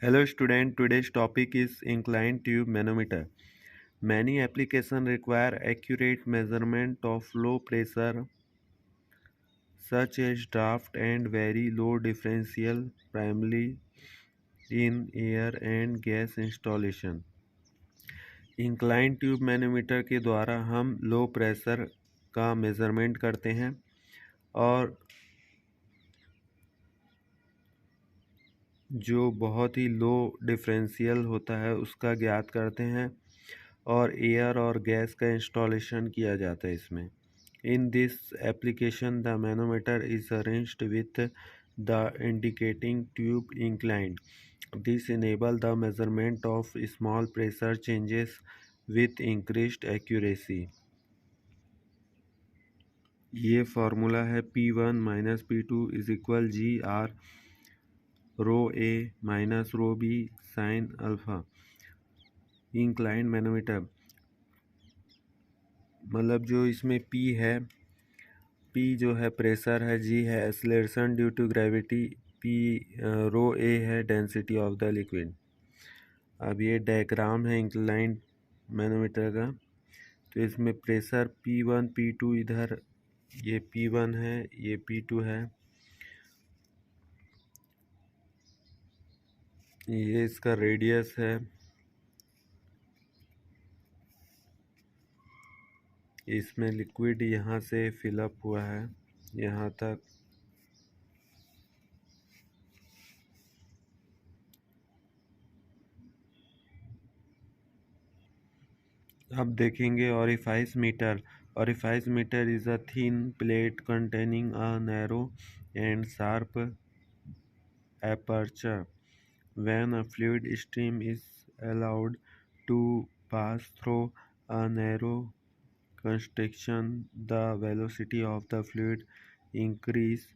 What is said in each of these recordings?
Hello student, today's topic is inclined tube manometer. Many applications require accurate measurement of low pressure such as draft and very low differential primarily in air and gas installation. Incline tube manometer के द्वारा हम low pressure का measurement करते हैं और जो बहुत ही लो differential होता है उसका ज्ञात करते हैं और एयर और गैस का इंस्टॉलेशन किया जाता है इसमें। In this application the manometer is arranged with the indicating tube inclined. This enable the measurement of small pressure changes with increased accuracy. ये फार्मूला है P1 minus P2 is equal GR rho A minus rho B sine alpha. Inclined manometer मतलब जो इसमें P है, P जो है pressure है, G है acceleration due to gravity, P rho A है डेंसिटी ऑफ द लिक्विड। अब ये डायग्राम है इंक्लाइंड मैनोमीटर का। तो इसमें प्रेशर P1 P2 इधर ये P1 है, ये P2 है, ये इसका रेडियस है, इसमें लिक्विड यहाँ से फिलअप हुआ है यहाँ तक। अब देखेंगे orifice meter. Orifice meter is a thin plate containing a narrow and sharp aperture. When a fluid stream is allowed to pass through a narrow constriction, the velocity of the fluid increase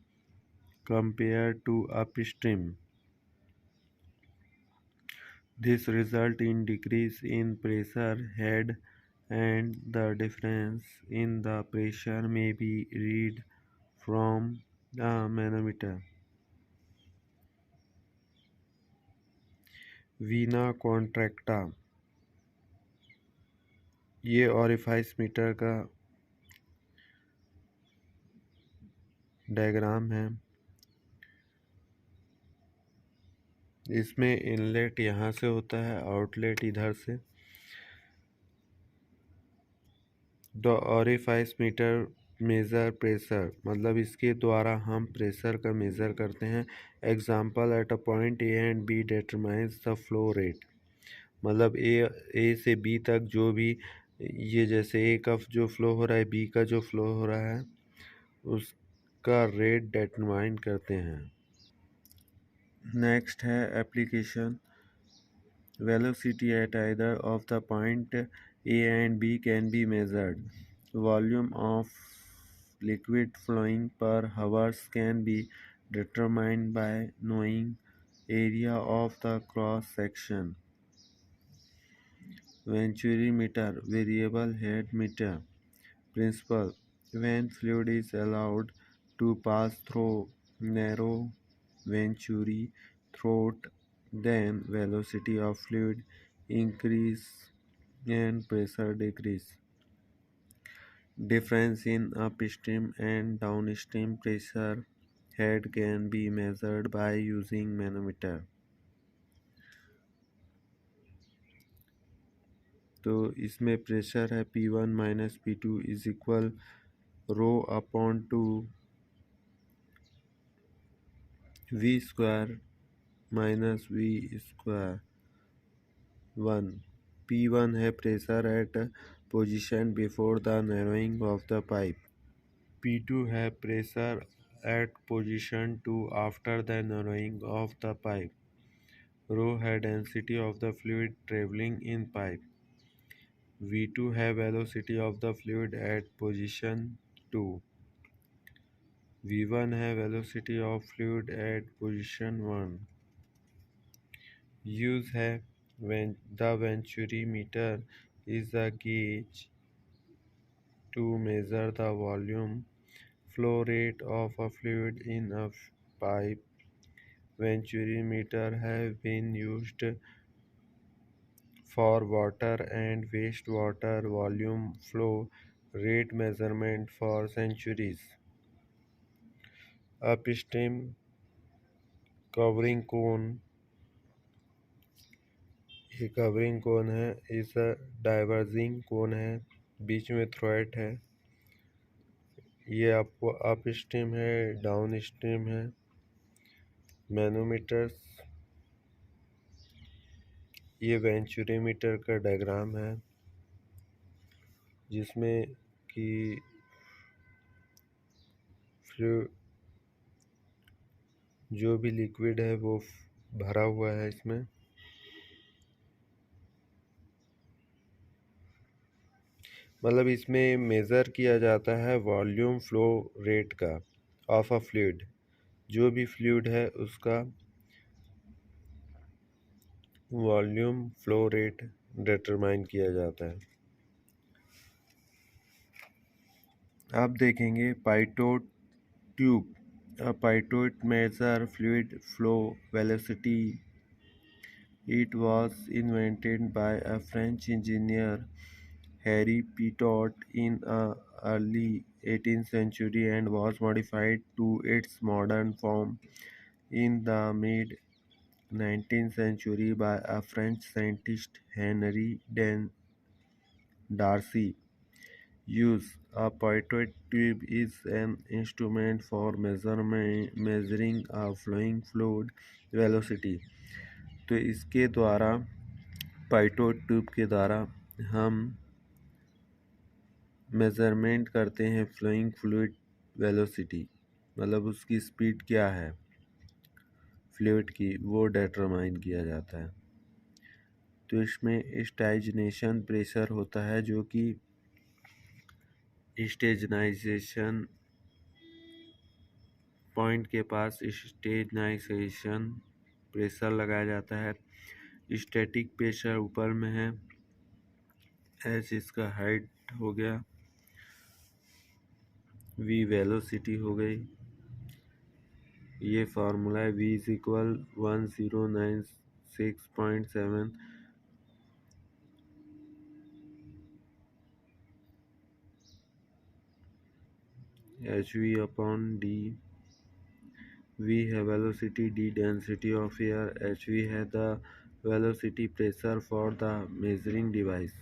compared to upstream. This result in decrease in pressure head, and the difference in the pressure may be read from the manometer. Vena contracta, ये orifice metre का diagram है। इसमें inlet यहाँ से होता है, outlet इधर से। The orifice meter measure pressure, मतलब इसके द्वारा हम प्रेशर का मेज़र करते हैं। Example at a point A and B determines the flow rate, मतलब ए से बी तक जो भी ये जैसे ए का जो फ्लो हो रहा है, बी का जो फ्लो हो रहा है, उसका रेट डिटरमाइन करते हैं। नेक्स्ट है application. Velocity at either of the point A and B can be measured. Volume of liquid flowing per hours can be determined by knowing area of the cross section. Venturi meter, variable head meter. Principle: when fluid is allowed to pass through narrow venturi throat, then velocity of fluid increase and pressure decrease. Difference in upstream and downstream pressure head can be measured by using manometer. तो इसमें pressure है P1 minus P2 is equal rho upon two V square minus V square 1। P1 है pressure at position before the narrowing of the pipe. P2 है pressure at position 2 after the narrowing of the pipe. Rho है density of the fluid travelling in pipe. V2 है velocity of the fluid at position 2। V1 है velocity of fluid at position 1। Use है the venturi meter is a gauge to measure the volume flow rate of a fluid in a pipe Venturimeter have been used for water and wastewater volume flow rate measurement for centuries. Upstream covering cone, ये covering कोन है, इस diverging कोन है, बीच में थ्रोएट है। ये आपको up stream है, down stream है। मैनोमीटर्स, ये वेंचुरीमीटर का डायग्राम है जिसमें कि जो भी लिक्विड है वो भरा हुआ है इसमें। मतलब इसमें मेज़र किया जाता है वॉल्यूम फ्लो रेट का ऑफ अ फ्लूइड। जो भी फ्लूइड है उसका वॉल्यूम फ्लो रेट डिटरमाइन किया जाता है। आप देखेंगे पाइटोट tube. A pitot measure fluid flow velocity. It was invented by a French engineer, Harry Pitot, in early 18th century and was modified to its modern form in the mid 19th century by a French scientist, Henri Darcy. Use: a pitot tube is an instrument for measuring a flowing fluid velocity. तो इसके द्वारा, पाइटोट tube के द्वारा हम measurement करते हैं flowing fluid velocity, मतलब उसकी स्पीड क्या है फ्लूइड की, वो डिटरमाइन किया जाता है। तो इसमें स्टाइजनेशन प्रेशर होता है, जो कि स्टेजनाइजेशन पॉइंट के पास स्टेजनाइजेशन प्रेशर लगाया जाता है। स्टैटिक प्रेशर ऊपर में है, एच इसका हाइट हो गया, वी वेलोसिटी हो गई। ये फार्मूला है, v is equal 1096.7 hv upon d। v है velocity, d density of air, hv है the velocity pressure for the measuring device।